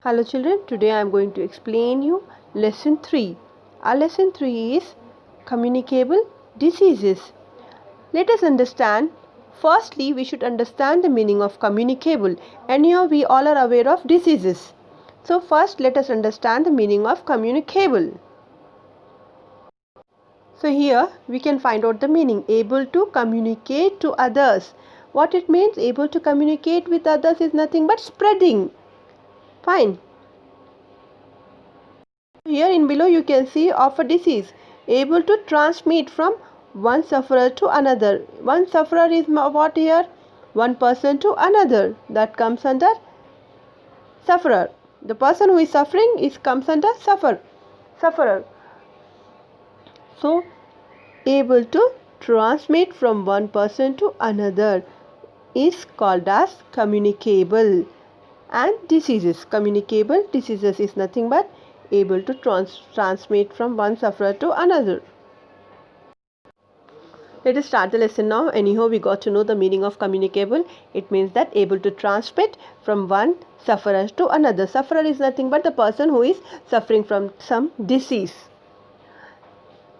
Hello children, today I am going to explain you lesson 3. Our lesson 3 is communicable diseases. Let us understand. Firstly, we should understand the meaning of communicable, and here we all are aware of diseases. So first let us understand the meaning of communicable. So here we can find out the meaning, able to communicate to others. What it means, able to communicate with others is nothing but spreading. Fine. Here in below you can see of a disease able to transmit from one sufferer to another. One sufferer is what here? One person to another. That comes under sufferer. The person who is suffering comes under sufferer. So able to transmit from one person to another is called as communicable. And diseases, communicable diseases is nothing but able to transmit from one sufferer to another. Let us start the lesson now. Anyhow, we got to know the meaning of communicable. It means that able to transmit from one sufferer to another. Sufferer is nothing but the person who is suffering from some disease.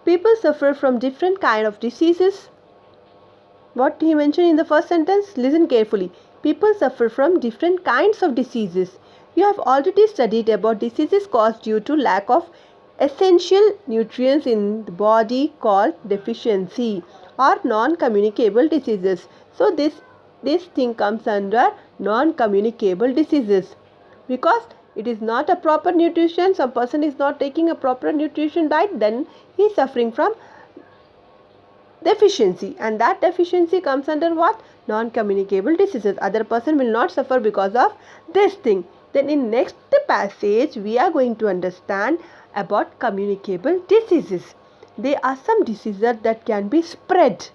People suffer from different kind of diseases. What he mentioned in the first sentence, listen carefully. People suffer from different kinds of diseases. You have already studied about diseases caused due to lack of essential nutrients in the body called deficiency or non-communicable diseases. So this thing comes under non-communicable diseases because it is not a proper nutrition. Some person is not taking a proper nutrition diet, then he is suffering from deficiency, and that deficiency comes under what? Non-communicable diseases. Other person will not suffer because of this thing. Then in next passage we are going to understand about communicable diseases. There are some diseases that can be spread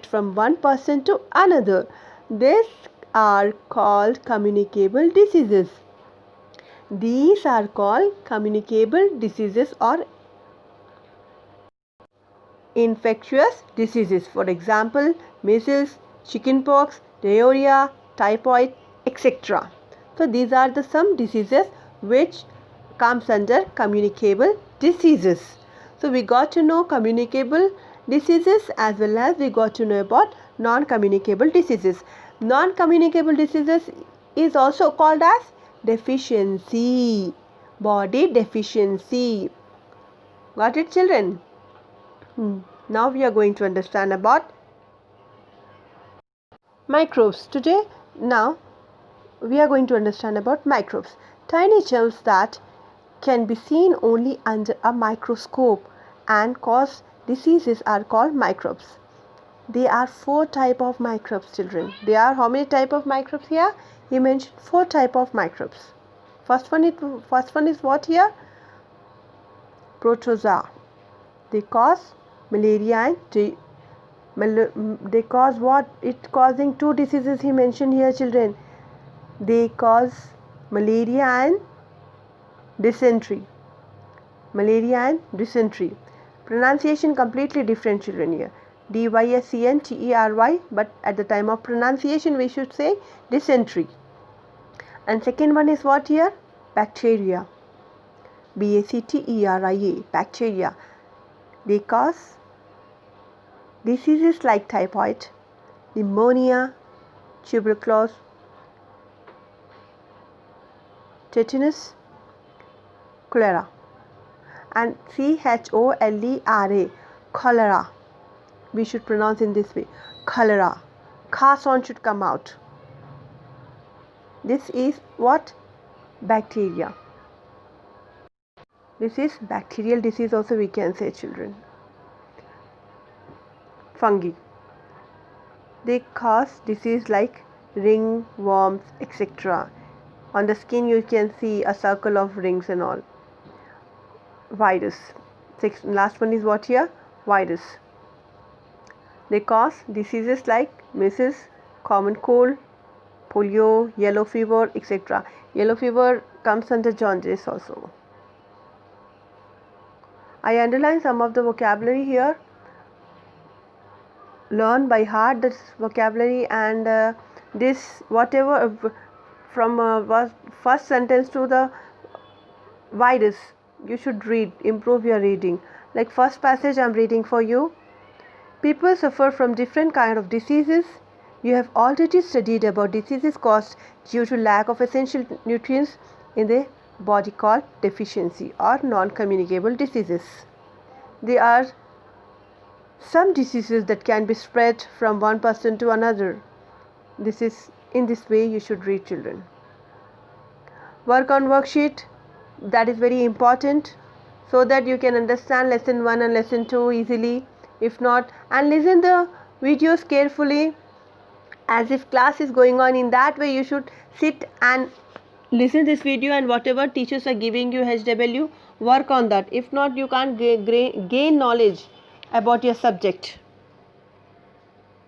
from one person to another. These are called communicable diseases. These are called communicable diseases or infectious diseases. For example, measles, chickenpox, diarrhea, typhoid, etc. So these are the some diseases which comes under communicable diseases. So we got to know communicable diseases as well as we got to know about non-communicable diseases. Non-communicable diseases is also called as deficiency, body deficiency. Got it, children? Now we are going to understand about microbes. Now we are going to understand about microbes. Tiny germs that can be seen only under a microscope and cause diseases are called microbes. There are 4 types of microbes, children. There are how many types of microbes here? He mentioned 4 types of microbes. First one is what here? Protozoa. They cause malaria and they cause what? It causing 2 diseases he mentioned here, children. They cause malaria and dysentery. Malaria and dysentery. Pronunciation completely different, children, here. DYSENTERY, but at the time of pronunciation we should say dysentery. And second one is what here? Bacteria. BACTERIA, bacteria. They cause diseases like typhoid, pneumonia, tuberculosis, tetanus, cholera. And CHOLERA, cholera. We should pronounce in this way, cholera. Kha sound should come out. This is what? Bacteria. This is bacterial disease also we can say, children. Fungi. They cause disease like ringworms, etc. On the skin you can see a circle of rings and all. Virus. Last one is what here? Virus. They cause diseases like measles, common cold, polio, yellow fever, etc. Yellow fever comes under jaundice also. I underline some of the vocabulary here. Learn by heart this vocabulary, and this whatever from first sentence to the virus. You should read, improve your reading. Like first passage I'm reading for you. People suffer from different kind of diseases. You have already studied about diseases caused due to lack of essential nutrients in the body called deficiency or non-communicable diseases. There are some diseases that can be spread from one person to another. This is in this way you should read, children. Work on worksheet, that is very important, so that you can understand lesson 1 and lesson 2 easily. If not, and listen the videos carefully as if class is going on. In that way you should sit and listen this video, and whatever teachers are giving you HW, work on that. If not, you can't gain knowledge about your subject.